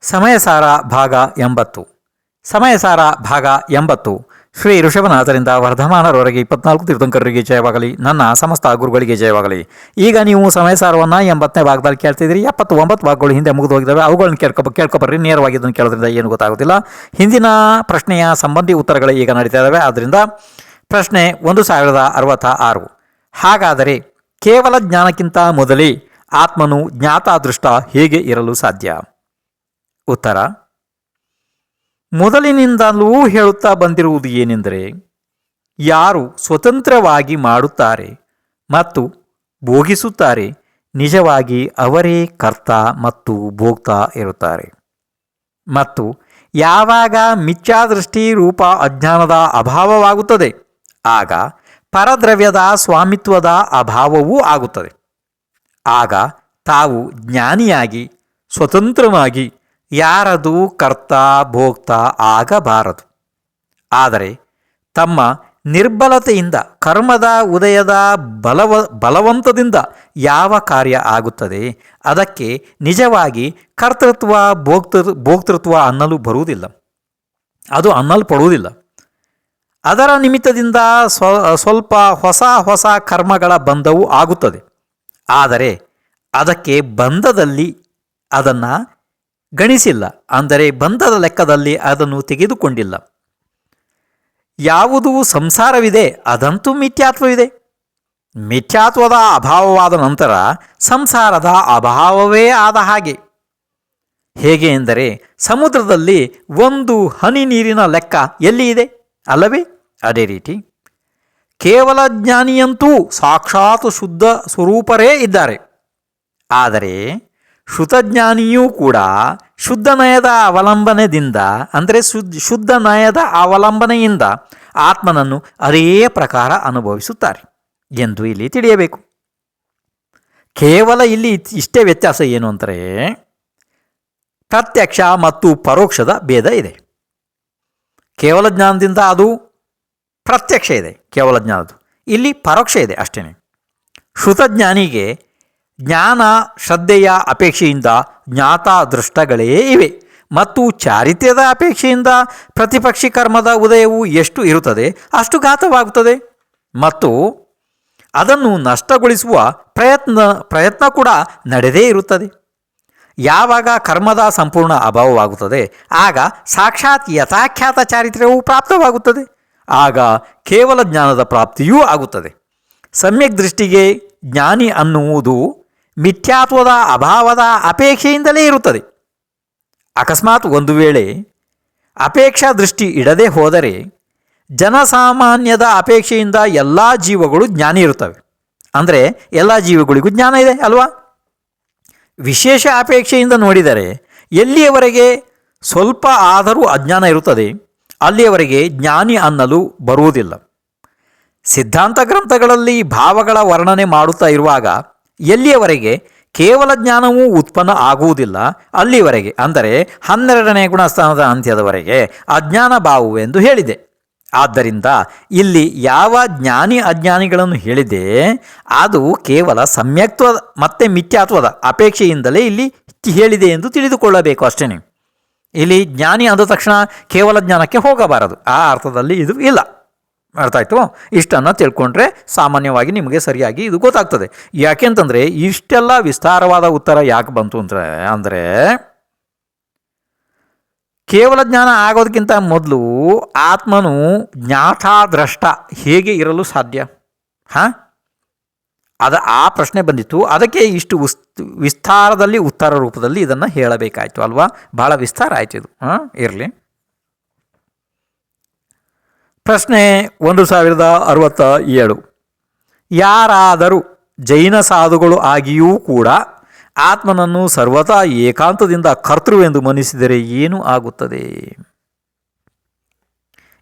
ಸಮಯಸಾರ ಭಾಗ 80. ಸಮಯಸಾರ ಭಾಗ 80. ಶ್ರೀ ಋಷಭನಾಥರಿಂದ ವರ್ಧಮಾನರವರೆಗೆ 24 ತೀರ್ಥಂಕರರಿಗೆ ಜಯವಾಗಲಿ. ನನ್ನ ಸಮಸ್ತ ಗುರುಗಳಿಗೆ ಜಯವಾಗಲಿ. ಈಗ ನೀವು ಸಮಯಸಾರವನ್ನು 80ನೇ ಭಾಗದಲ್ಲಿ ಕೇಳ್ತಿದ್ದೀರಿ. 79 ಭಾಗಗಳು ಹಿಂದೆ ಮುಗಿದು ಹೋಗಿದ್ದಾವೆ. ಅವುಗಳನ್ನು ಕೇಳ್ಕೊಬರ್ರಿ. ನೇರವಾಗಿ ಇದನ್ನು ಕೇಳೋದ್ರಿಂದ ಏನು ಗೊತ್ತಾಗೋದಿಲ್ಲ. ಹಿಂದಿನ ಪ್ರಶ್ನೆಯ ಸಂಬಂಧಿ ಉತ್ತರಗಳು ಈಗ ನಡೀತಾ ಇದ್ದಾವೆ. ಆದ್ದರಿಂದ ಪ್ರಶ್ನೆ 1066. ಹಾಗಾದರೆ ಕೇವಲ ಜ್ಞಾನಕ್ಕಿಂತ ಮೊದಲೇ ಆತ್ಮನು ಜ್ಞಾತಾದೃಷ್ಟ ಹೇಗೆ ಇರಲು ಸಾಧ್ಯ? ಉತ್ತರ: ಮೊದಲಿನಿಂದಲೂ ಹೇಳುತ್ತಾ ಬಂದಿರುವುದು ಏನೆಂದರೆ, ಯಾರು ಸ್ವತಂತ್ರವಾಗಿ ಮಾಡುತ್ತಾರೆ ಮತ್ತು ಭೋಗಿಸುತ್ತಾರೆ, ನಿಜವಾಗಿ ಅವರೇ ಕರ್ತ ಮತ್ತು ಭೋಕ್ತ ಇರುತ್ತಾರೆ. ಮತ್ತು ಯಾವಾಗ ಮಿಥ್ಯಾದೃಷ್ಟಿ ರೂಪ ಅಜ್ಞಾನದ ಅಭಾವವಾಗುತ್ತದೆ, ಆಗ ಪರದ್ರವ್ಯದ ಸ್ವಾಮಿತ್ವದ ಅಭಾವವೂ ಆಗುತ್ತದೆ. ಆಗ ತಾವು ಜ್ಞಾನಿಯಾಗಿ ಸ್ವತಂತ್ರವಾಗಿ ಯಾರದು ಕರ್ತ ಭೋಕ್ತ ಆಗಬಾರದು. ಆದರೆ ತಮ್ಮ ನಿರ್ಬಲತೆಯಿಂದ ಕರ್ಮದ ಉದಯದ ಬಲವಂತದಿಂದ ಯಾವ ಕಾರ್ಯ ಆಗುತ್ತದೆ, ಅದಕ್ಕೆ ನಿಜವಾಗಿ ಕರ್ತೃತ್ವ ಭೋಕ್ತೃತ್ವ ಅನ್ನಲು ಬರುವುದಿಲ್ಲ. ಅದು ಅನ್ನಲ್ಪಡುವುದಿಲ್ಲ. ಅದರ ನಿಮಿತ್ತದಿಂದ ಸ್ವಲ್ಪ ಹೊಸ ಕರ್ಮಗಳ ಬಂಧವು ಆಗುತ್ತದೆ. ಆದರೆ ಅದಕ್ಕೆ ಬಂಧದಲ್ಲಿ ಅದನ್ನು ಗಣಿಸಿಲ್ಲ, ಅಂದರೆ ಬಂಧದ ಲೆಕ್ಕದಲ್ಲಿ ಅದನ್ನು ತೆಗೆದುಕೊಂಡಿಲ್ಲ. ಯಾವುದು ಸಂಸಾರವಿದೆ ಅದಂತೂ ಮಿಥ್ಯಾತ್ವವಿದೆ. ಮಿಥ್ಯಾತ್ವದ ಅಭಾವವಾದ ನಂತರ ಸಂಸಾರದ ಅಭಾವವೇ ಆದ ಹಾಗೆ. ಹೇಗೆ ಎಂದರೆ, ಸಮುದ್ರದಲ್ಲಿ ಒಂದು ಹನಿ ನೀರಿನ ಲೆಕ್ಕ ಎಲ್ಲಿ ಇದೆ ಅಲ್ಲವೇ? ಅದೇ ರೀತಿ ಕೇವಲ ಜ್ಞಾನಿಯಂತೂ ಸಾಕ್ಷಾತ್ ಶುದ್ಧ ಸ್ವರೂಪರೇ ಇದ್ದಾರೆ. ಆದರೆ ಶ್ರುತಜ್ಞಾನಿಯೂ ಕೂಡ ಶುದ್ಧ ನಯದ ಅವಲಂಬನೆಯಿಂದ, ಅಂದರೆ ಶುದ್ಧ ನಯದ ಅವಲಂಬನೆಯಿಂದ ಆತ್ಮನನ್ನು ಅದೇ ಪ್ರಕಾರ ಅನುಭವಿಸುತ್ತಾರೆ ಎಂದು ಇಲ್ಲಿ ತಿಳಿಯಬೇಕು. ಕೇವಲ ಇಲ್ಲಿ ಇಷ್ಟೇ ವ್ಯತ್ಯಾಸ ಏನು ಅಂದರೆ, ಪ್ರತ್ಯಕ್ಷ ಮತ್ತು ಪರೋಕ್ಷದ ಭೇದ ಇದೆ. ಕೇವಲ ಜ್ಞಾನದಿಂದ ಅದು ಪ್ರತ್ಯಕ್ಷ ಇದೆ, ಕೇವಲ ಜ್ಞಾನದ್ದು. ಇಲ್ಲಿ ಪರೋಕ್ಷ ಇದೆ ಅಷ್ಟೇ. ಶ್ರುತಜ್ಞಾನಿಗೆ ಜ್ಞಾನ ಶ್ರದ್ಧೆಯ ಅಪೇಕ್ಷೆಯಿಂದ ಜ್ಞಾತಾದೃಷ್ಟಗಳೇ ಇವೆ, ಮತ್ತು ಚಾರಿತ್ರ್ಯದ ಅಪೇಕ್ಷೆಯಿಂದ ಪ್ರತಿಪಕ್ಷಿ ಕರ್ಮದ ಉದಯವು ಎಷ್ಟು ಇರುತ್ತದೆ ಅಷ್ಟು ಘಾತವಾಗುತ್ತದೆ, ಮತ್ತು ಅದನ್ನು ನಷ್ಟಗೊಳಿಸುವ ಪ್ರಯತ್ನ ಕೂಡ ನಡೆದೇ ಇರುತ್ತದೆ. ಯಾವಾಗ ಕರ್ಮದ ಸಂಪೂರ್ಣ ಅಭಾವವಾಗುತ್ತದೆ, ಆಗ ಸಾಕ್ಷಾತ್ ಯಥಾಖ್ಯಾತ ಚಾರಿತ್ರ್ಯವು ಪ್ರಾಪ್ತವಾಗುತ್ತದೆ. ಆಗ ಕೇವಲ ಜ್ಞಾನದ ಪ್ರಾಪ್ತಿಯೂ ಆಗುತ್ತದೆ. ಸಮ್ಯಕ್ ದೃಷ್ಟಿಗೆ ಜ್ಞಾನಿ ಅನ್ನುವುದು ಮಿಥ್ಯಾತ್ವದ ಅಭಾವದ ಅಪೇಕ್ಷೆಯಿಂದಲೇ ಇರುತ್ತದೆ. ಅಕಸ್ಮಾತ್ ಒಂದು ವೇಳೆ ಅಪೇಕ್ಷಾ ದೃಷ್ಟಿ ಇಡದೆ ಹೋದರೆ, ಜನಸಾಮಾನ್ಯದ ಅಪೇಕ್ಷೆಯಿಂದ ಎಲ್ಲ ಜೀವಗಳು ಜ್ಞಾನಿ ಇರುತ್ತವೆ. ಅಂದರೆ ಎಲ್ಲ ಜೀವಗಳಿಗೂ ಜ್ಞಾನ ಇದೆ ಅಲ್ವಾ? ವಿಶೇಷ ಅಪೇಕ್ಷೆಯಿಂದ ನೋಡಿದರೆ ಎಲ್ಲಿಯವರೆಗೆ ಸ್ವಲ್ಪ ಆದರೂ ಅಜ್ಞಾನ ಇರುತ್ತದೆ, ಅಲ್ಲಿಯವರೆಗೆ ಜ್ಞಾನಿ ಅನ್ನಲು ಬರುವುದಿಲ್ಲ. ಸಿದ್ಧಾಂತ ಗ್ರಂಥಗಳಲ್ಲಿ ಭಾವಗಳ ವರ್ಣನೆ ಮಾಡುತ್ತಾ ಇರುವಾಗ ಎಲ್ಲಿಯವರೆಗೆ ಕೇವಲ ಜ್ಞಾನವೂ ಉತ್ಪನ್ನ ಆಗುವುದಿಲ್ಲ, ಅಲ್ಲಿವರೆಗೆ, ಅಂದರೆ 12ನೇ ಗುಣಸ್ಥಾನದ ಅಂತ್ಯದವರೆಗೆ ಅಜ್ಞಾನ ಭಾವವೆಂದು ಹೇಳಿದೆ. ಆದ್ದರಿಂದ ಇಲ್ಲಿ ಯಾವ ಜ್ಞಾನಿ ಅಜ್ಞಾನಿಗಳನ್ನು ಹೇಳಿದೆ, ಅದು ಕೇವಲ ಸಮ್ಯಕ್ತ್ವ ಮತ್ತು ಮಿಥ್ಯಾತ್ವದ ಅಪೇಕ್ಷೆಯಿಂದಲೇ ಇಲ್ಲಿ ಹೇಳಿದೆ ಎಂದು ತಿಳಿದುಕೊಳ್ಳಬೇಕು ಅಷ್ಟೇ. ಇಲ್ಲಿ ಜ್ಞಾನಿ ಅಂದ ತಕ್ಷಣ ಕೇವಲ ಜ್ಞಾನಕ್ಕೆ ಹೋಗಬಾರದು, ಆ ಅರ್ಥದಲ್ಲಿ ಇದು ಇಲ್ಲ. ಅರ್ಥ ಆಯಿತು? ಇಷ್ಟನ್ನು ತಿಳ್ಕೊಂಡ್ರೆ ಸಾಮಾನ್ಯವಾಗಿ ನಿಮಗೆ ಸರಿಯಾಗಿ ಇದು ಗೊತ್ತಾಗ್ತದೆ. ಯಾಕೆಂತಂದರೆ ಇಷ್ಟೆಲ್ಲ ವಿಸ್ತಾರವಾದ ಉತ್ತರ ಯಾಕೆ ಬಂತು ಅಂದರೆ ಕೇವಲ ಜ್ಞಾನ ಆಗೋದಕ್ಕಿಂತ ಮೊದಲು ಆತ್ಮನು ಜ್ಞಾತಾದ್ರಷ್ಟ ಹೇಗೆ ಇರಲು ಸಾಧ್ಯ? ಆ ಪ್ರಶ್ನೆ ಬಂದಿತ್ತು. ಅದಕ್ಕೆ ಇಷ್ಟು ವಿಸ್ತಾರದಲ್ಲಿ ಉತ್ತರ ರೂಪದಲ್ಲಿ ಇದನ್ನು ಹೇಳಬೇಕಾಯ್ತು ಅಲ್ವಾ? ಭಾಳ ವಿಸ್ತಾರ ಆಯಿತು ಇದು. ಇರಲಿ. ಪ್ರಶ್ನೆ 1067. ಯಾರಾದರೂ ಜೈನ ಸಾಧುಗಳು ಆಗಿಯೂ ಕೂಡ ಆತ್ಮನನ್ನು ಸರ್ವತಾ ಏಕಾಂತದಿಂದ ಕರ್ತೃವೆಂದು ಮನಿಸಿದರೆ ಏನು ಆಗುತ್ತದೆ?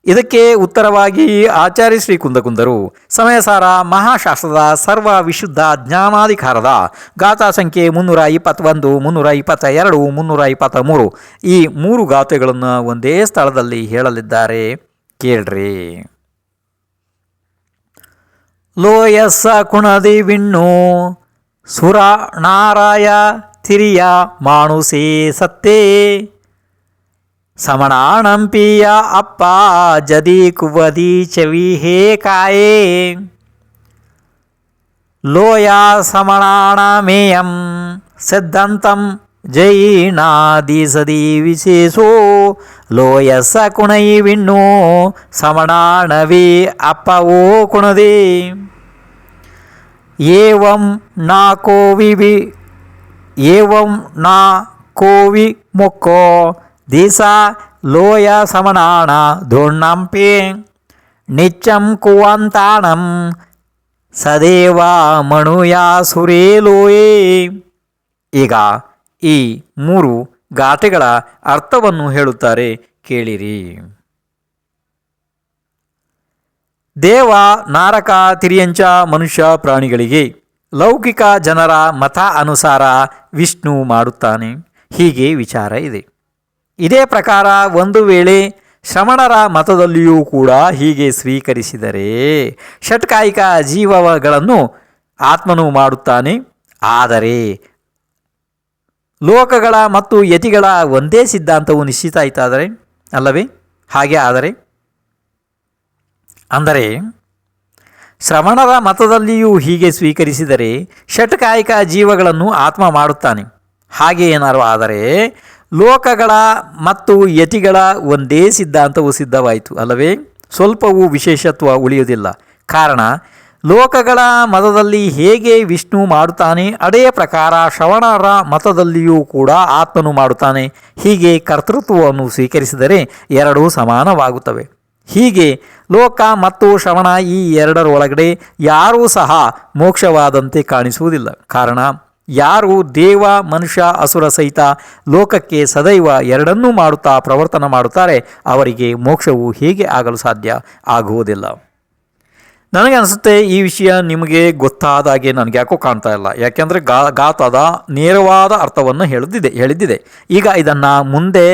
ಇದಕ್ಕೆ ಉತ್ತರವಾಗಿ ಆಚಾರ್ಯ ಶ್ರೀ ಕುಂದಕುಂದರು ಸಮಯಸಾರ ಮಹಾಶಾಸ್ತ್ರದ ಸರ್ವ ವಿಶುದ್ಧ ಜ್ಞಾನಾಧಿಕಾರದ ಗಾಥಾ ಸಂಖ್ಯೆ 321, 322, 323 ಈ 3 ಗಾಥೆಗಳನ್ನು ಒಂದೇ ಸ್ಥಳದಲ್ಲಿ ಹೇಳಲಿದ್ದಾರೆ. ಕೇಳ್ರಿ. ಲೋಯಸ್ಸ ಕುಣದಿ ವಿಣ್ಣು ಸುರ ನಾರಾಯ ತಿರಿಯ ಮಾಣುಸೇ ಸತ್ತೇ ಸಮಣಾಣಂಪಿಯ ಅಪ್ಪ ಜದಿ ಕುವದಿ ಚವಿ ಹೇ ಕಾಯೇ ಲೋಯ ಸಮಣಾಣಮೇಯಂ ಸಿದ್ಧಾಂತಂ ಜೈನಾದಿಸದಿ ವಿಶೇಷೋ ಲೋಯಸ ಕುಣೈ ವಿಣ್ಣು ಸಮಣಾಣವಿ ಅಪ್ಪವೋ ಕುಣದೇ ಏವಂ ನಾ ಕೋವಿ ಏವಂ ನಾ ಕೋವಿ ಮೊಕ್ಕೋ ದಿಸ ಲೋಯ ಸಮಣಾಣ ಧೋಣ್ಣಂಪೆ ನಿಚ್ಚಂ ಕುವಂತಾಣಂ ಸದೇವ ಮಣುಯಾ ಸುರೇ ಲೋಯೇ. ಈಗ ಈ 3 ಗಾಥೆಗಳ ಅರ್ಥವನ್ನು ಹೇಳುತ್ತಾರೆ, ಕೇಳಿರಿ. ದೇವ ನಾರಕ ತಿರಿಯಂಚ ಮನುಷ್ಯ ಪ್ರಾಣಿಗಳಿಗೆ ಲೌಕಿಕ ಜನರ ಮತ ಅನುಸಾರ ವಿಷ್ಣು ಮಾಡುತ್ತಾನೆ. ಹೀಗೆ ವಿಚಾರ ಇದೆ. ಇದೇ ಪ್ರಕಾರ ಒಂದು ವೇಳೆ ಶ್ರಮಣರ ಮತದಲ್ಲಿಯೂ ಕೂಡ ಹೀಗೆ ಸ್ವೀಕರಿಸಿದರೆ ಷಟ್ಕಾಯಿಕ ಜೀವಗಳನ್ನು ಆತ್ಮನು ಮಾಡುತ್ತಾನೆ. ಆದರೆ ಲೋಕಗಳ ಮತ್ತು ಯತಿಗಳ ಒಂದೇ ಸಿದ್ಧಾಂತವು ನಿಶ್ಚಿತ ಆಯಿತಾದರೆ ಅಲ್ಲವೇ? ಹಾಗೆ ಆದರೆ ಅಂದರೆ ಶ್ರವಣರ ಮತದಲ್ಲಿಯೂ ಹೀಗೆ ಸ್ವೀಕರಿಸಿದರೆ ಷಟ್ಕಾಯಿಕ ಜೀವಗಳನ್ನು ಆತ್ಮ ಮಾಡುತ್ತಾನೆ. ಹಾಗೆ ಏನಾರು ಆದರೆ ಲೋಕಗಳ ಮತ್ತು ಯತಿಗಳ ಒಂದೇ ಸಿದ್ಧಾಂತವು ಸಿದ್ಧವಾಯಿತು ಅಲ್ಲವೇ? ಸ್ವಲ್ಪವೂ ವಿಶೇಷತ್ವ ಉಳಿಯುವುದಿಲ್ಲ. ಕಾರಣ ಲೋಕಗಳ ಮತದಲ್ಲಿ ಹೇಗೆ ವಿಷ್ಣು ಮಾಡುತ್ತಾನೆ ಅದೇ ಪ್ರಕಾರ ಶ್ರವಣರ ಮತದಲ್ಲಿಯೂ ಕೂಡ ಆತ್ಮನು ಮಾಡುತ್ತಾನೆ. ಹೀಗೆ ಕರ್ತೃತ್ವವನ್ನು ಸ್ವೀಕರಿಸಿದರೆ ಎರಡೂ ಸಮಾನವಾಗುತ್ತವೆ. ಹೀಗೆ ಲೋಕ ಮತ್ತು ಶ್ರವಣ ಈ ಎರಡರೊಳಗಡೆ ಯಾರೂ ಸಹ ಮೋಕ್ಷವಾದಂತೆ ಕಾಣಿಸುವುದಿಲ್ಲ. ಕಾರಣ ಯಾರು ದೇವ ಮನುಷ್ಯ ಅಸುರ ಸಹಿತ ಲೋಕಕ್ಕೆ ಸದೈವ ಎರಡನ್ನೂ ಮಾಡುತ್ತಾ ಪ್ರವರ್ತನ ಮಾಡುತ್ತಾರೆ ಅವರಿಗೆ ಮೋಕ್ಷವು ಹೇಗೆ ಆಗಲು ಸಾಧ್ಯ? ಆಗುವುದಿಲ್ಲ. ನನಗೆ ಅನಿಸುತ್ತೆ ಈ ವಿಷಯ ನಿಮಗೆ ಗೊತ್ತಾದ ಹಾಗೆ ನನಗೆ ಯಾಕೋ ಕಾಣ್ತಾ ಇಲ್ಲ. ಯಾಕೆಂದರೆ ಗಾತದ ನೇರವಾದ ಅರ್ಥವನ್ನು ಹೇಳಿದ್ದಿದೆ. ಈಗ ಇದನ್ನು ಮುಂದೆ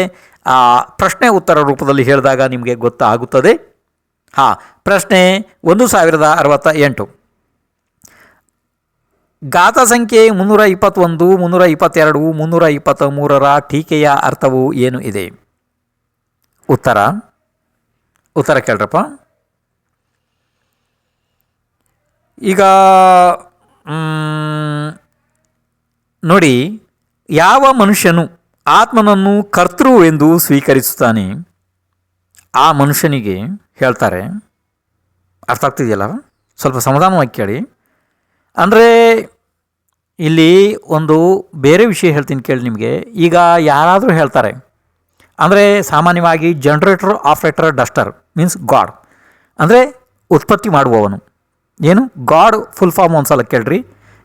ಪ್ರಶ್ನೆ ಉತ್ತರ ರೂಪದಲ್ಲಿ ಹೇಳಿದಾಗ ನಿಮಗೆ ಗೊತ್ತಾಗುತ್ತದೆ. ಪ್ರಶ್ನೆ 1068. ಗಾತ ಸಂಖ್ಯೆ 321, 322, 323ರ ಟೀಕೆಯ ಅರ್ಥವು ಏನು ಇದೆ? ಉತ್ತರ ಕೇಳ್ರಪ್ಪ. ಈಗ ನೋಡಿ, ಯಾವ ಮನುಷ್ಯನು ಆತ್ಮನನ್ನು ಕರ್ತೃ ಎಂದು ಸ್ವೀಕರಿಸುತ್ತಾನೆ ಆ ಮನುಷ್ಯನಿಗೆ ಹೇಳ್ತಾರೆ, ಅರ್ಥ ಆಗ್ತಿದೆಯಲ್ಲ? ಸ್ವಲ್ಪ ಸಮಾಧಾನವಾಗಿ ಕೇಳಿ. ಅಂದರೆ ಇಲ್ಲಿ ಒಂದು ಬೇರೆ ವಿಷಯ ಹೇಳ್ತೀನಿ ಕೇಳಿ ನಿಮಗೆ. ಈಗ ಯಾರಾದರೂ ಹೇಳ್ತಾರೆ ಅಂದರೆ ಸಾಮಾನ್ಯವಾಗಿ generator operator Duster means god ಅಂದರೆ ಉತ್ಪತ್ತಿ ಮಾಡುವವನು. ಏನು ಗಾಡ್ ಫುಲ್ ಫಾರ್ಮ್ ಒಂದ್ಸಲ ಕೇಳ್ರಿ.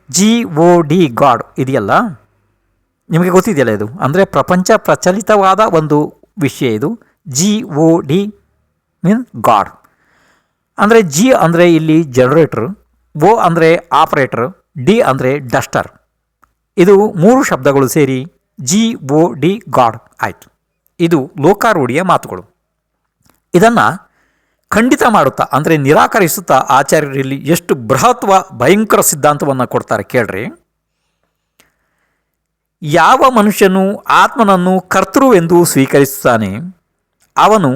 GOD ಗಾಡ್ ಇದೆಯಲ್ಲ, ನಿಮಗೆ ಗೊತ್ತಿದೆಯಲ್ಲ ಇದು? ಅಂದರೆ ಪ್ರಪಂಚ ಪ್ರಚಲಿತವಾದ ಒಂದು ವಿಷಯ ಇದು. GOD means god. ಅಂದರೆ G ಅಂದರೆ ಇಲ್ಲಿ ಜನರೇಟರ್, O ಅಂದರೆ ಆಪರೇಟರ್, D ಅಂದರೆ ಡಸ್ಟರ್. ಇದು 3 ಶಬ್ದಗಳು ಸೇರಿ GOD ಗಾಡ್ ಆಯಿತು. ಇದು ಲೋಕಾರೂಢಿಯ ಮಾತುಗಳು. ಇದನ್ನು ಖಂಡಿತ ಮಾಡುತ್ತಾ ಅಂದರೆ ನಿರಾಕರಿಸುತ್ತಾ ಆಚಾರ್ಯರಲ್ಲಿ ಎಷ್ಟು ಬೃಹತ್ವ ಭಯಂಕರ ಸಿದ್ಧಾಂತವನ್ನು ಕೊಡ್ತಾರೆ ಕೇಳ್ರಿ. ಯಾವ ಮನುಷ್ಯನು ಆತ್ಮನನ್ನು ಕರ್ತೃ ಎಂದು ಸ್ವೀಕರಿಸುತ್ತಾನೆ ಅವನು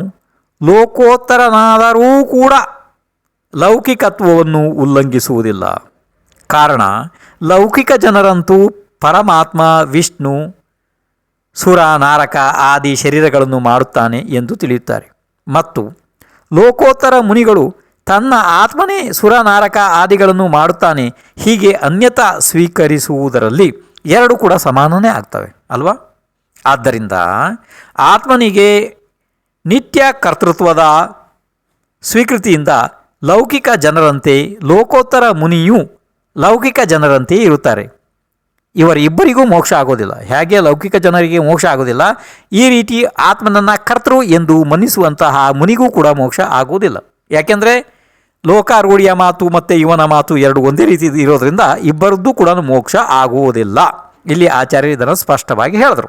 ಲೋಕೋತ್ತರನಾದರೂ ಕೂಡ ಲೌಕಿಕತ್ವವನ್ನು ಉಲ್ಲಂಘಿಸುವುದಿಲ್ಲ. ಕಾರಣ ಲೌಕಿಕ ಜನರಂತೂ ಪರಮಾತ್ಮ ವಿಷ್ಣು ಸುರ ನಾರಕ ಆದಿ ಶರೀರಗಳನ್ನು ಮಾಡುತ್ತಾನೆ ಎಂದು ತಿಳಿಯುತ್ತಾರೆ. ಮತ್ತು ಲೋಕೋತ್ತರ ಮುನಿಗಳು ತನ್ನ ಆತ್ಮನೇ ಸುರ ನಾರಕ ಆದಿಗಳನ್ನು ಮಾಡುತ್ತಾನೆ ಹೀಗೆ ಅನ್ಯತಾ ಸ್ವೀಕರಿಸುವುದರಲ್ಲಿ ಎರಡು ಕೂಡ ಸಮಾನನೇ ಆಗ್ತವೆ ಅಲ್ವಾ? ಆದ್ದರಿಂದ ಆತ್ಮನಿಗೆ ನಿತ್ಯ ಕರ್ತೃತ್ವದ ಸ್ವೀಕೃತಿಯಿಂದ ಲೌಕಿಕ ಜನರಂತೆ ಲೋಕೋತ್ತರ ಮುನಿಯೂ ಲೌಕಿಕ ಜನರಂತೆ ಇರುತ್ತಾರೆ. ಇವರಿಬ್ಬರಿಗೂ ಮೋಕ್ಷ ಆಗೋದಿಲ್ಲ. ಹೇಗೆ ಲೌಕಿಕ ಜನರಿಗೆ ಮೋಕ್ಷ ಆಗೋದಿಲ್ಲ, ಈ ರೀತಿ ಆತ್ಮನನ್ನು ಕರ್ತೃ ಎಂದು ಮನ್ನಿಸುವಂತಹ ಮುನಿಗೂ ಕೂಡ ಮೋಕ್ಷ ಆಗುವುದಿಲ್ಲ. ಯಾಕೆಂದರೆ ಲೋಕಾರೂಢಿಯ ಮಾತು ಮತ್ತು ಇವನ ಮಾತು ಎರಡು ಒಂದೇ ರೀತಿ ಇರೋದರಿಂದ ಇಬ್ಬರದ್ದು ಕೂಡ ಮೋಕ್ಷ ಆಗುವುದಿಲ್ಲ. ಇಲ್ಲಿ ಆಚಾರ್ಯ ಇದನ್ನು ಸ್ಪಷ್ಟವಾಗಿ ಹೇಳಿದ್ರು.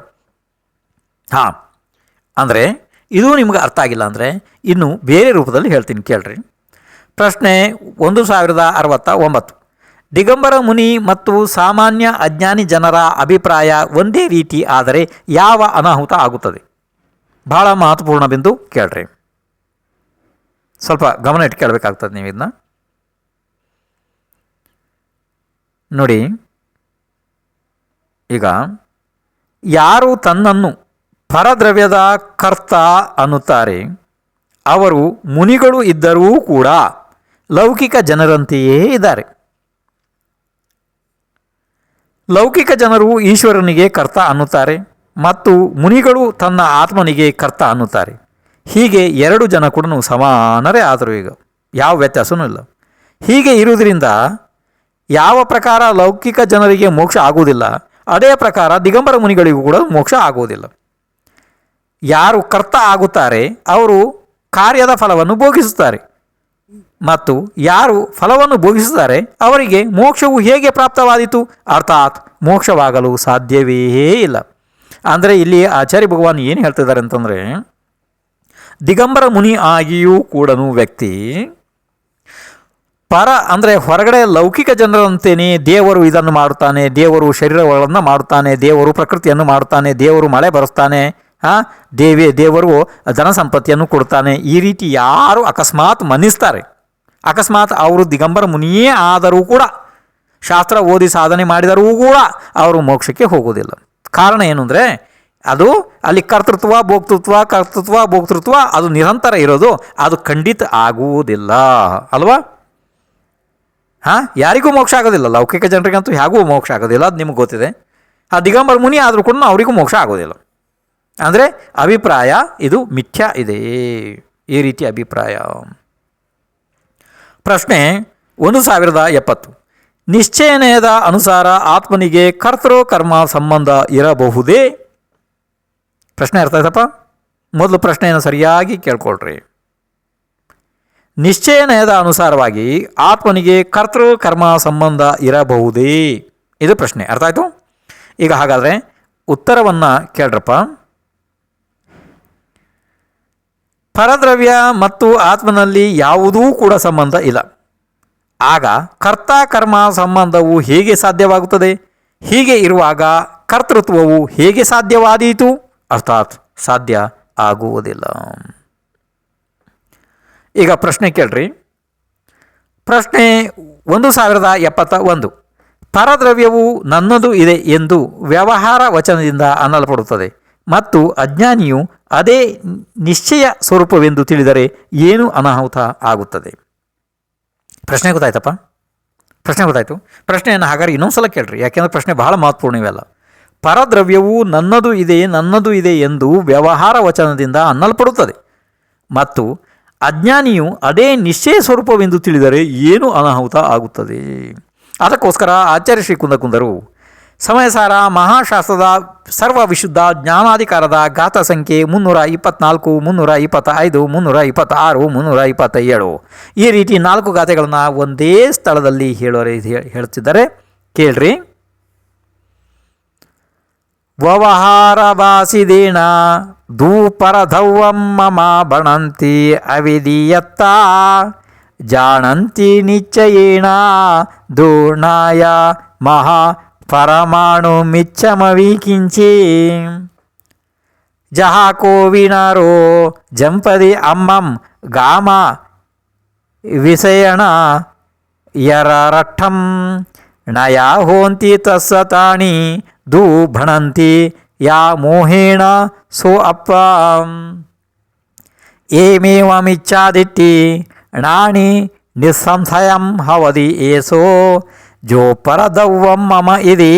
ಅಂದರೆ ಇದು ನಿಮ್ಗೆ ಅರ್ಥ ಆಗಿಲ್ಲ ಅಂದರೆ ಇನ್ನು ಬೇರೆ ರೂಪದಲ್ಲಿ ಹೇಳ್ತೀನಿ ಕೇಳ್ರಿ. ಪ್ರಶ್ನೆ 1069. ದಿಗಂಬರ ಮುನಿ ಮತ್ತು ಸಾಮಾನ್ಯ ಅಜ್ಞಾನಿ ಜನರ ಅಭಿಪ್ರಾಯ ಒಂದೇ ರೀತಿ ಆದರೆ ಯಾವ ಅನಾಹುತ ಆಗುತ್ತದೆ? ಬಹಳ ಮಹತ್ವಪೂರ್ಣ ಬಿಂದು ಕೇಳ್ರಿ. ಸ್ವಲ್ಪ ಗಮನ ಇಟ್ಟು ಕೇಳಬೇಕಾಗ್ತದೆ ನೀವು ಇದನ್ನ ನೋಡಿ. ಈಗ ಯಾರು ತನ್ನನ್ನು ಪರದ್ರವ್ಯದ ಕರ್ತ ಅನ್ನುತ್ತಾರೆ ಅವರು ಮುನಿಗಳು ಇದ್ದರೂ ಕೂಡ ಲೌಕಿಕ ಜನರಂತೆಯೇ ಇದ್ದಾರೆ. ಲೌಕಿಕ ಜನರು ಈಶ್ವರನಿಗೆ ಕರ್ತ ಅನ್ನುತ್ತಾರೆ ಮತ್ತು ಮುನಿಗಳು ತನ್ನ ಆತ್ಮನಿಗೆ ಕರ್ತ ಅನ್ನುತ್ತಾರೆ. ಹೀಗೆ ಎರಡು ಜನ ಕೂಡ ಸಮಾನರೇ ಆದರು. ಈಗ ಯಾವ ವ್ಯತ್ಯಾಸವೂ ಇಲ್ಲ. ಹೀಗೆ ಇರುವುದರಿಂದ ಯಾವ ಪ್ರಕಾರ ಲೌಕಿಕ ಜನರಿಗೆ ಮೋಕ್ಷ ಆಗುವುದಿಲ್ಲ, ಅದೇ ಪ್ರಕಾರ ದಿಗಂಬರ ಮುನಿಗಳಿಗೂ ಕೂಡ ಮೋಕ್ಷ ಆಗುವುದಿಲ್ಲ. ಯಾರು ಕರ್ತ ಆಗುತ್ತಾರೆ ಅವರು ಕಾರ್ಯದ ಫಲವನ್ನು ಭೋಗಿಸುತ್ತಾರೆ ಮತ್ತು ಯಾರು ಫಲವನ್ನು ಭೋಗಿಸುತ್ತಾರೆ ಅವರಿಗೆ ಮೋಕ್ಷವು ಹೇಗೆ ಪ್ರಾಪ್ತವಾದೀತು? ಅರ್ಥಾತ್ ಮೋಕ್ಷವಾಗಲು ಸಾಧ್ಯವೇ ಇಲ್ಲ. ಅಂದರೆ ಇಲ್ಲಿ ಆಚಾರ್ಯ ಭಗವಾನ್ ಏನು ಹೇಳ್ತಿದ್ದಾರೆ ಅಂತಂದರೆ, ದಿಗಂಬರ ಮುನಿ ಆಗಿಯೂ ಕೂಡ ವ್ಯಕ್ತಿ ಪರ ಅಂದರೆ ಹೊರಗಡೆ ಲೌಕಿಕ ಜನರಂತೆಯೇ ದೇವರು ಇದನ್ನು ಮಾಡುತ್ತಾನೆ, ದೇವರು ಶರೀರಗಳನ್ನು ಮಾಡುತ್ತಾನೆ, ದೇವರು ಪ್ರಕೃತಿಯನ್ನು ಮಾಡುತ್ತಾನೆ, ದೇವರು ಮಳೆ ಬರೆಸ್ತಾನೆ, ದೇವರು ಧನ ಸಂಪತ್ತಿಯನ್ನು ಕೊಡ್ತಾನೆ, ಈ ರೀತಿ ಯಾರು ಅಕಸ್ಮಾತ್ ಮನ್ನಿಸ್ತಾರೆ, ಅಕಸ್ಮಾತ್ ಅವರು ದಿಗಂಬರ ಮುನಿಯೇ ಆದರೂ ಕೂಡ ಶಾಸ್ತ್ರ ಓದಿ ಸಾಧನೆ ಮಾಡಿದರೂ ಕೂಡ ಅವರು ಮೋಕ್ಷಕ್ಕೆ ಹೋಗೋದಿಲ್ಲ. ಕಾರಣ ಏನು ಅಂದರೆ ಅದು ಅಲ್ಲಿ ಕರ್ತೃತ್ವ ಭೋಕ್ತೃತ್ವ ಅದು ನಿರಂತರ ಇರೋದು, ಅದು ಖಂಡಿತ ಆಗುವುದಿಲ್ಲ ಅಲ್ವಾ? ಯಾರಿಗೂ ಮೋಕ್ಷ ಆಗೋದಿಲ್ಲ. ಲೌಕಿಕ ಜನರಿಗಂತೂ ಹೇಗೂ ಮೋಕ್ಷ ಆಗೋದಿಲ್ಲ, ಅದು ನಿಮಗೆ ಗೊತ್ತಿದೆ. ಆ ದಿಗಂಬರ ಮುನಿ ಆದರೂ ಕೂಡ ಅವರಿಗೂ ಮೋಕ್ಷ ಆಗೋದಿಲ್ಲ. ಅಂದರೆ ಅಭಿಪ್ರಾಯ ಇದು ಮಿಥ್ಯ ಇದೆ, ಈ ರೀತಿ ಅಭಿಪ್ರಾಯ. ಪ್ರಶ್ನೆ 1070. ನಿಶ್ಚಯನಯದ ಅನುಸಾರ ಆತ್ಮನಿಗೆ ಕರ್ತೃ ಕರ್ಮ ಸಂಬಂಧ ಇರಬಹುದೇ? ಪ್ರಶ್ನೆ ಅರ್ಥ ಆಯ್ತಪ್ಪ? ಮೊದಲು ಪ್ರಶ್ನೆಯನ್ನು ಸರಿಯಾಗಿ ಕೇಳ್ಕೊಳ್ರಿ. ನಿಶ್ಚಯನಯದ ಅನುಸಾರವಾಗಿ ಆತ್ಮನಿಗೆ ಕರ್ತೃ ಕರ್ಮ ಸಂಬಂಧ ಇರಬಹುದೇ? ಇದು ಪ್ರಶ್ನೆ. ಅರ್ಥ ಆಯಿತು? ಈಗ ಹಾಗಾದರೆ ಉತ್ತರವನ್ನು ಕೇಳ್ರಪ್ಪ. ಪರದ್ರವ್ಯ ಮತ್ತು ಆತ್ಮನಲ್ಲಿ ಯಾವುದೂ ಕೂಡ ಸಂಬಂಧ ಇಲ್ಲ. ಆಗ ಕರ್ತ ಕರ್ಮ ಸಂಬಂಧವು ಹೇಗೆ ಸಾಧ್ಯವಾಗುತ್ತದೆ? ಹೀಗೆ ಇರುವಾಗ ಕರ್ತೃತ್ವವು ಹೇಗೆ ಸಾಧ್ಯವಾದೀತು? ಅರ್ಥಾತ್ ಸಾಧ್ಯ ಆಗುವುದಿಲ್ಲ. ಈಗ ಪ್ರಶ್ನೆ ಕೇಳ್ರಿ. ಪ್ರಶ್ನೆ 1071. ಪರದ್ರವ್ಯವು ನನ್ನದು ಇದೆ ಎಂದು ವ್ಯವಹಾರ ವಚನದಿಂದ ಅನ್ನಲ್ಪಡುತ್ತದೆ ಮತ್ತು ಅಜ್ಞಾನಿಯು ಅದೇ ನಿಶ್ಚಯ ಸ್ವರೂಪವೆಂದು ತಿಳಿದರೆ ಏನು ಅನಾಹುತ ಆಗುತ್ತದೆ? ಪ್ರಶ್ನೆ ಗೊತ್ತಾಯ್ತಪ್ಪ? ಪ್ರಶ್ನೆ ಗೊತ್ತಾಯಿತು? ಪ್ರಶ್ನೆಯನ್ನು ಹಾಗಾದ್ರೆ ಇನ್ನೊಂದು ಸಲ ಕೇಳ್ರಿ, ಯಾಕೆಂದರೆ ಪ್ರಶ್ನೆ ಬಹಳ ಮಹತ್ವಪೂರ್ಣ ಇವೆಲ್ಲ. ಪರದ್ರವ್ಯವು ನನ್ನದು ಇದೆ ಎಂದು ವ್ಯವಹಾರ ವಚನದಿಂದ ಅನ್ನಲ್ಪಡುತ್ತದೆ ಮತ್ತು ಅಜ್ಞಾನಿಯು ಅದೇ ನಿಶ್ಚಯ ಸ್ವರೂಪವೆಂದು ತಿಳಿದರೆ ಏನು ಅನಾಹುತ ಆಗುತ್ತದೆ? ಅದಕ್ಕೋಸ್ಕರ ಆಚಾರ್ಯ ಶ್ರೀ ಕುಂದಕುಂದರು ಸಮಯಸಾರ ಮಹಾಶಾಸ್ತ್ರದ ಸರ್ವ ವಿಶುದ್ಧ ಜ್ಞಾನಾಧಿಕಾರದ ಗಾಥ ಸಂಖ್ಯೆ 324, 325, 326, 327 ಈ ರೀತಿ 4 ಗಾಥೆಗಳನ್ನು ಒಂದೇ ಸ್ಥಳದಲ್ಲಿ ಹೇಳುತ್ತಿದ್ದಾರೆ. ಕೇಳ್ರಿ. ವ್ಯವಹಾರ ವಾಸಿದೇನ ಧೂಪರಧೌವಂ ಮಮ ಬಣಂತಿ ಅವಿಧಿಯತ್ತ ಜಾಣಂತಿ ನಿಶ್ಚಯೇನ ದೂರ್ಣಾಯ ಮಹಾ ಪರಮಾಣು ಮಿಚ್ಚಮವಿ ಕಿಂಚಿ ಜಹಾಕೋ ವಿನರೋ ಜಂಪದಿ ಅಮ್ಮಂ ಗಾಮ ವಿಷಯಣ ಯರರಠಂ ನಯಾ ಹೋಂತಿ ತಸ್ಸತಾಣಿ ದೂ ಭಣಂತಿ ಯಾ ಮೋಹೇಣ ಸೋ ಅಪ್ಪ ಏಮೇವಮಿಚ್ಛಾದಿಟ್ಟಿ ನಾಣಿ ನಿಸ್ಸಂಶಯಂ ಹವದಿ ಏಸೋ ಜೋ ಪರದವ್ವಂ ಮಮ ಇದಿ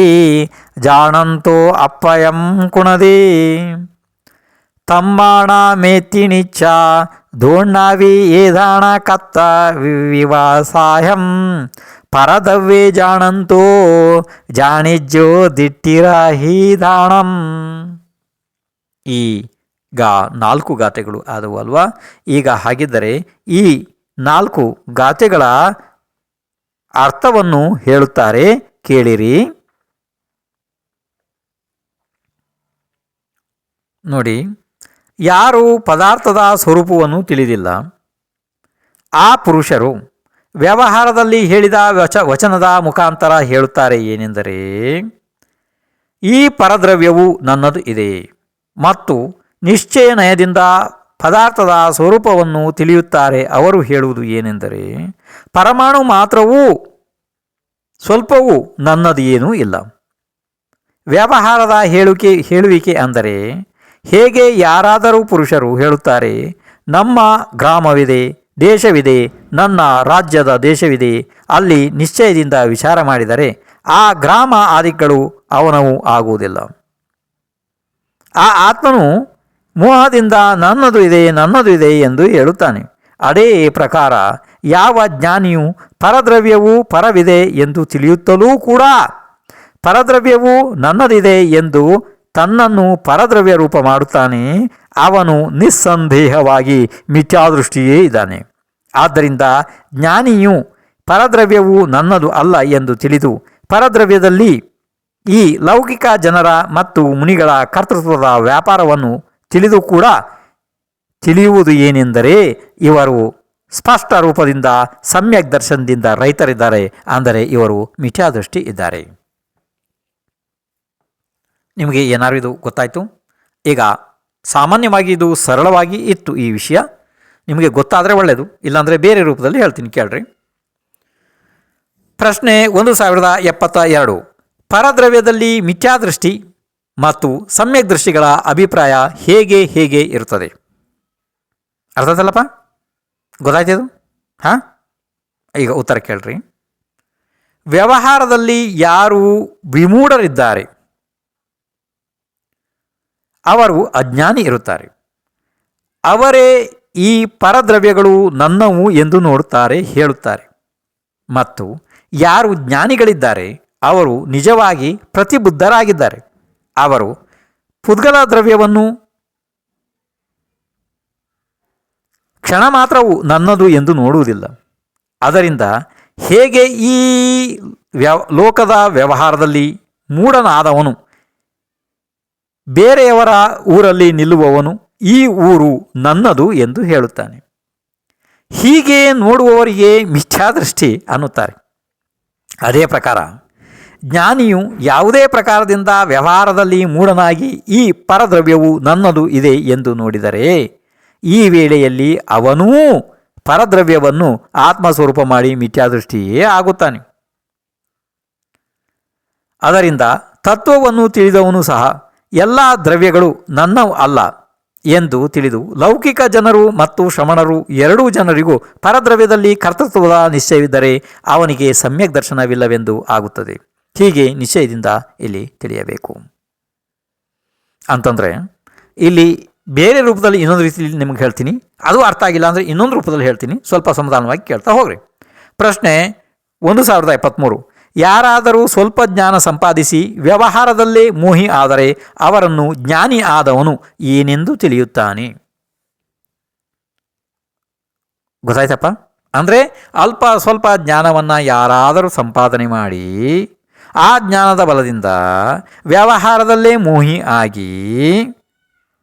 ಜಾಣಂತೋ ಅಪ್ಪಯಂ ಕುಣದಿ ತಮ್ಮಾಣ ಮೇತಿನಿಚ್ಛ ದೋಣ್ಣಾವಿ ಏದಾಣ ಕತ್ತ ವಿವಾಸಾಯಂ ಪರದವ್ವೇ ಜಾಣಂತೋ ಜಾಣಿಜ್ಜೋ ದಿಟ್ಟಿರಾಹಿ ದಾಣಂ. ಈಗ 4 ಗಾಥೆಗಳು ಆದವು ಅಲ್ವಾ? ಈಗ ಹಾಗಿದ್ದರೆ ಈ 4 ಗಾಥೆಗಳ ಅರ್ಥವನ್ನು ಹೇಳುತ್ತಾರೆ, ಕೇಳಿರಿ. ನೋಡಿ, ಯಾರು ಪದಾರ್ಥದ ಸ್ವರೂಪವನ್ನು ತಿಳಿದಿಲ್ಲ ಆ ಪುರುಷರು ವ್ಯವಹಾರದಲ್ಲಿ ಹೇಳಿದ ವಚನದ ಮುಖಾಂತರ ಹೇಳುತ್ತಾರೆ ಏನೆಂದರೆ, ಈ ಪರದ್ರವ್ಯವು ನನ್ನದು ಇದೆ ಮತ್ತು ನಿಶ್ಚಯ ನಯದಿಂದ ಪದಾರ್ಥದ ಸ್ವರೂಪವನ್ನು ತಿಳಿಯುತ್ತಾರೆ. ಅವರು ಹೇಳುವುದು ಏನೆಂದರೆ, ಪರಮಾಣು ಮಾತ್ರವೂ ಸ್ವಲ್ಪವೂ ನನ್ನದು ಏನೂ ಇಲ್ಲ. ವ್ಯವಹಾರದ ಹೇಳುವಿಕೆ ಅಂದರೆ, ಹೇಗೆ ಯಾರಾದರೂ ಪುರುಷರು ಹೇಳುತ್ತಾರೆ, ನಮ್ಮ ಗ್ರಾಮವಿದೆ, ದೇಶವಿದೆ, ನನ್ನ ರಾಜ್ಯದ ದೇಶವಿದೆ, ಅಲ್ಲಿ ನಿಶ್ಚಯದಿಂದ ವಿಚಾರ ಮಾಡಿದರೆ ಆ ಗ್ರಾಮ ಆದಿಗಳು ಅವನವು ಆಗುವುದಿಲ್ಲ. ಆ ಆತ್ಮನು ಮೋಹದಿಂದ ನನ್ನದು ಇದೆ ಎಂದು ಹೇಳುತ್ತಾನೆ. ಅದೇ ಪ್ರಕಾರ ಯಾವ ಜ್ಞಾನಿಯು ಪರದ್ರವ್ಯವು ಪರವಿದೆ ಎಂದು ತಿಳಿಯುತ್ತಲೂ ಕೂಡ ಪರದ್ರವ್ಯವು ನನ್ನದಿದೆ ಎಂದು ತನ್ನನ್ನು ಪರದ್ರವ್ಯ ರೂಪ ಮಾಡುತ್ತಾನೆ, ಅವನು ನಿಸ್ಸಂದೇಹವಾಗಿ ಮಿಥ್ಯಾದೃಷ್ಟಿಯೇ ಇದ್ದಾನೆ. ಆದ್ದರಿಂದ ಜ್ಞಾನಿಯು ಪರದ್ರವ್ಯವು ನನ್ನದು ಅಲ್ಲ ಎಂದು ತಿಳಿದು ಪರದ್ರವ್ಯದಲ್ಲಿ ಈ ಲೌಕಿಕ ಜನರ ಮತ್ತು ಮುನಿಗಳ ಕರ್ತೃತ್ವದ ವ್ಯಾಪಾರವನ್ನು ತಿಳಿದು ಕೂಡ ತಿಳಿಯುವುದು ಏನೆಂದರೆ, ಇವರು ಸ್ಪಷ್ಟ ರೂಪದಿಂದ ಸಮ್ಯಕ್ ದರ್ಶನದಿಂದ ರೈತರಿದ್ದಾರೆ, ಅಂದರೆ ಇವರು ಮಿಥ್ಯಾದೃಷ್ಟಿ ಇದ್ದಾರೆ. ನಿಮಗೆ ಏನಾದ್ರು ಇದು ಗೊತ್ತಾಯಿತು? ಈಗ ಸಾಮಾನ್ಯವಾಗಿ ಇದು ಸರಳವಾಗಿ ಇತ್ತು ಈ ವಿಷಯ. ನಿಮಗೆ ಗೊತ್ತಾದರೆ ಒಳ್ಳೆಯದು, ಇಲ್ಲಾಂದರೆ ಬೇರೆ ರೂಪದಲ್ಲಿ ಹೇಳ್ತೀನಿ ಕೇಳ್ರಿ. ಪ್ರಶ್ನೆ 1072. ಪರದ್ರವ್ಯದಲ್ಲಿ ಮಿಥ್ಯಾದೃಷ್ಟಿ ಮತ್ತು ಸಮ್ಯಕ್ ದೃಷ್ಟಿಗಳ ಅಭಿಪ್ರಾಯ ಹೇಗೆ ಇರುತ್ತದೆ? ಅರ್ಥ ಆಯ್ತಲ್ಲಪ್ಪ? ಗೊತ್ತಾಯ್ತದು? ಹಾಂ, ಈಗ ಉತ್ತರ ಕೇಳ್ರಿ. ವ್ಯವಹಾರದಲ್ಲಿ ಯಾರು ವಿಮೂಢರಿದ್ದಾರೆ ಅವರು ಅಜ್ಞಾನಿ ಇರುತ್ತಾರೆ. ಅವರೇ ಈ ಪರದ್ರವ್ಯಗಳು ನನ್ನವು ಎಂದು ನೋಡುತ್ತಾರೆ, ಹೇಳುತ್ತಾರೆ. ಮತ್ತು ಯಾರು ಜ್ಞಾನಿಗಳಿದ್ದಾರೆ ಅವರು ನಿಜವಾಗಿ ಪ್ರತಿಬುದ್ಧರಾಗಿದ್ದಾರೆ. ಅವರು ಪುದ್ಗಲ ದ್ರವ್ಯವನ್ನು ಕ್ಷಣ ಮಾತ್ರವೂ ನನ್ನದು ಎಂದು ನೋಡುವುದಿಲ್ಲ. ಅದರಿಂದ ಹೇಗೆ ಈ ಲೋಕದ ವ್ಯವಹಾರದಲ್ಲಿ ಮೂಢನಾದವನು ಬೇರೆಯವರ ಊರಲ್ಲಿ ನಿಲ್ಲುವವನು ಈ ಊರು ನನ್ನದು ಎಂದು ಹೇಳುತ್ತಾನೆ, ಹೀಗೆ ನೋಡುವವರಿಗೆ ಮಿಥ್ಯಾದೃಷ್ಟಿ ಅನ್ನುತ್ತಾರೆ. ಅದೇ ಪ್ರಕಾರ ಜ್ಞಾನಿಯು ಯಾವುದೇ ಪ್ರಕಾರದಿಂದ ವ್ಯವಹಾರದಲ್ಲಿ ಮೂಢನಾಗಿ ಈ ಪರದ್ರವ್ಯವು ನನ್ನದು ಇದೆ ಎಂದು ನೋಡಿದರೆ, ಈ ವೇಳೆಯಲ್ಲಿ ಅವನೂ ಪರದ್ರವ್ಯವನ್ನು ಆತ್ಮಸ್ವರೂಪ ಮಾಡಿ ಮಿಥ್ಯಾದೃಷ್ಟಿಯೇ ಆಗುತ್ತಾನೆ. ಅದರಿಂದ ತತ್ವವನ್ನು ತಿಳಿದವನು ಸಹ ಎಲ್ಲ ದ್ರವ್ಯಗಳು ನನ್ನವು ಅಲ್ಲ ಎಂದು ತಿಳಿದು ಲೌಕಿಕ ಜನರು ಮತ್ತು ಶ್ರಮಣರು ಎರಡೂ ಜನರಿಗೂ ಪರದ್ರವ್ಯದಲ್ಲಿ ಕರ್ತೃತ್ವದ ನಿಶ್ಚಯವಿದ್ದರೆ ಅವನಿಗೆ ಸಮ್ಯಕ್ ದರ್ಶನವಿಲ್ಲವೆಂದು ಆಗುತ್ತದೆ. ಹೀಗೆ ನಿಶ್ಚಯದಿಂದ ಇಲ್ಲಿ ತಿಳಿಯಬೇಕು. ಅಂತಂದರೆ ಇಲ್ಲಿ ಬೇರೆ ರೂಪದಲ್ಲಿ ಇನ್ನೊಂದು ರೀತಿಯಲ್ಲಿ ನಿಮಗೆ ಹೇಳ್ತೀನಿ, ಅದು ಅರ್ಥ ಆಗಿಲ್ಲ ಅಂದರೆ ಇನ್ನೊಂದು ರೂಪದಲ್ಲಿ ಹೇಳ್ತೀನಿ, ಸ್ವಲ್ಪ ಸಮಾಧಾನವಾಗಿ ಕೇಳ್ತಾ ಹೋಗ್ರಿ. ಪ್ರಶ್ನೆ 1073. ಯಾರಾದರೂ ಸ್ವಲ್ಪ ಜ್ಞಾನ ಸಂಪಾದಿಸಿ ವ್ಯವಹಾರದಲ್ಲೇ ಮೋಹಿ ಆದರೆ ಅವರನ್ನು ಜ್ಞಾನಿ ಆದವನು ಏನೆಂದು ತಿಳಿಯುತ್ತಾನೆ? ಗೊತ್ತಾಯ್ತಪ್ಪ? ಅಂದರೆ ಅಲ್ಪ ಸ್ವಲ್ಪ ಜ್ಞಾನವನ್ನು ಯಾರಾದರೂ ಸಂಪಾದನೆ ಮಾಡಿ ಆ ಜ್ಞಾನದ ಬಲದಿಂದ ವ್ಯವಹಾರದಲ್ಲೇ ಮೋಹಿ ಆಗಿ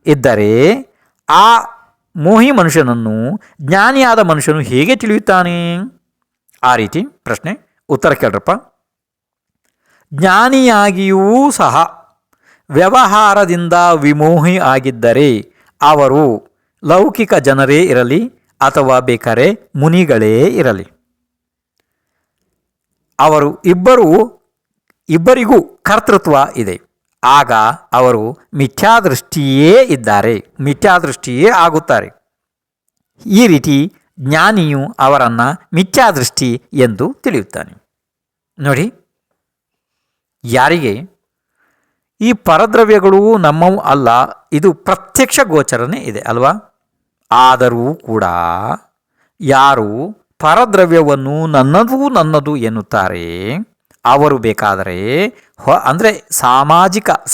ಇದ್ದರೆ ಆ ಮೋಹಿ ಮನುಷ್ಯನನ್ನು ಜ್ಞಾನಿಯಾದ ಮನುಷ್ಯನು ಹೇಗೆ ತಿಳಿಯುತ್ತಾನೆ? ಆ ರೀತಿ ಪ್ರಶ್ನೆ. ಉತ್ತರ ಕೇಳ್ರಪ್ಪ. ಜ್ಞಾನಿಯಾಗಿಯೂ ಸಹ ವ್ಯವಹಾರದಿಂದ ವಿಮೋಹಿ ಆಗಿದ್ದರೆ ಅವರು ಲೌಕಿಕ ಜನರೇ ಇರಲಿ ಅಥವಾ ಬೇಕಾರೆ ಮುನಿಗಳೇ ಇರಲಿ, ಅವರು ಇಬ್ಬರಿಗೂ ಕರ್ತೃತ್ವ ಇದೆ. ಆಗ ಅವರು ಮಿಥ್ಯಾದೃಷ್ಟಿಯೇ ಇದ್ದಾರೆ, ಮಿಥ್ಯಾದೃಷ್ಟಿಯೇ ಆಗುತ್ತಾರೆ. ಈ ರೀತಿ ಜ್ಞಾನಿಯು ಅವರನ್ನು ಮಿಥ್ಯಾದೃಷ್ಟಿ ಎಂದು ತಿಳಿಯುತ್ತಾನೆ. ನೋಡಿ, ಯಾರಿಗೆ ಈ ಪರದ್ರವ್ಯಗಳು ನಮ್ಮವು ಅಲ್ಲ, ಇದು ಪ್ರತ್ಯಕ್ಷ ಗೋಚರನೇ ಇದೆ ಅಲ್ವಾ? ಆದರೂ ಕೂಡ ಯಾರು ಪರದ್ರವ್ಯವನ್ನು ನನ್ನದು ಎನ್ನುತ್ತಾರೆ ಅವರು ಬೇಕಾದರೆ ಅಂದರೆ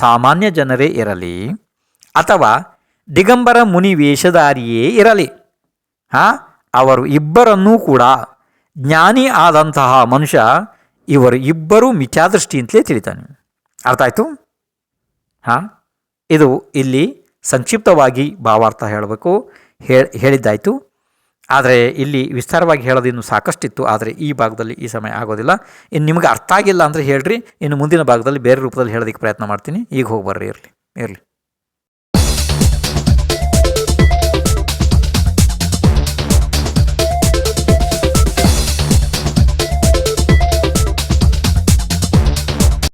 ಸಾಮಾನ್ಯ ಜನರೇ ಇರಲಿ ಅಥವಾ ದಿಗಂಬರ ಮುನಿ ವೇಷಧಾರಿಯೇ ಇರಲಿ, ಅವರು ಇಬ್ಬರನ್ನೂ ಕೂಡ ಜ್ಞಾನಿ ಆದಂತಹ ಮನುಷ್ಯ ಇವರು ಇಬ್ಬರೂ ಮಿಥ್ಯಾದೃಷ್ಟಿ ಅಂತಲೇ ತಿಳಿತಾನೆ. ಅರ್ಥ ಆಯಿತು? ಇದು ಇಲ್ಲಿ ಸಂಕ್ಷಿಪ್ತವಾಗಿ ಭಾವಾರ್ಥ ಹೇಳಬೇಕು ಹೇಳಿದ್ದಾಯಿತು. ಆದರೆ ಇಲ್ಲಿ ವಿಸ್ತಾರವಾಗಿ ಹೇಳೋದು ಇನ್ನೂ ಸಾಕಷ್ಟಿತ್ತು, ಆದರೆ ಈ ಭಾಗದಲ್ಲಿ ಈ ಸಮಯ ಆಗೋದಿಲ್ಲ. ಇನ್ನು ನಿಮಗೆ ಅರ್ಥ ಆಗಿಲ್ಲ ಅಂದರೆ ಹೇಳ್ರಿ, ಇನ್ನು ಮುಂದಿನ ಭಾಗದಲ್ಲಿ ಬೇರೆ ರೂಪದಲ್ಲಿ ಹೇಳೋದಕ್ಕೆ ಪ್ರಯತ್ನ ಮಾಡ್ತೀನಿ. ಈಗ ಹೋಗಿ ಬರ್ರಿ, ಇರಲಿ.